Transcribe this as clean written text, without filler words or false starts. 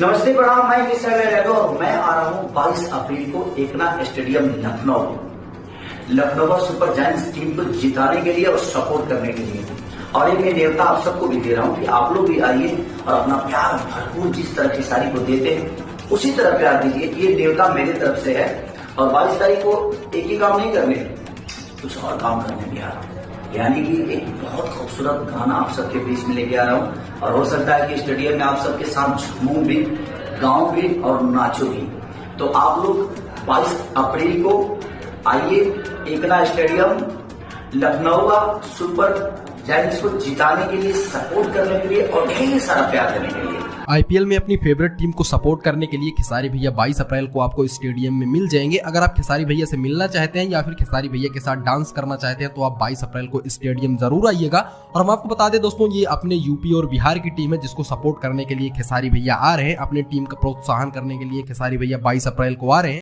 नमस्ते प्रणाम, मैं मिस्टर रेडो और मैं आ रहा हूँ 22 अप्रैल को Ekana stadium Lucknow super giants team को जिताने के लिए और सपोर्ट करने के लिए। और एक न्योता आप सबको भी दे रहा हूँ कि आप लोग भी आइए और अपना प्यार भरपूर जिस तरह की साड़ी को देते हैं उसी तरह प्यार दीजिए। ये न्योता मेरी तरफ से है। और 22 तारीख को एक ही काम नहीं करने, कुछ और काम करने भी आ रहा हूँ, यानी कि एक बहुत खूबसूरत गाना आप सबके बीच में लेके आ रहा हूँ। और हो सकता है कि स्टेडियम में आप सबके साथ झूमूं भी, गाऊं भी और नाचूं भी। तो आप लोग 22 अप्रैल को आइए एकना स्टेडियम लखनऊ का सुपर जायंट्स को जिताने के लिए, सपोर्ट करने के लिए और ढेर सारा प्यार देने के लिए। आईपीएल में अपनी फेवरेट टीम को सपोर्ट करने के लिए खेसारी भैया 22 अप्रैल को आपको स्टेडियम में मिल जाएंगे। अगर आप खेसारी भैया से मिलना चाहते हैं या फिर खेसारी भैया के साथ डांस करना चाहते हैं तो आप 22 अप्रैल को स्टेडियम जरूर आइएगा। और हम आपको बता दें दोस्तों, ये अपने यूपी और बिहार की टीम है जिसको सपोर्ट करने के लिए खेसारी भैया आ रहे हैं। अपनी टीम का प्रोत्साहन करने के लिए खेसारी भैया 22 अप्रैल को आ रहे हैं।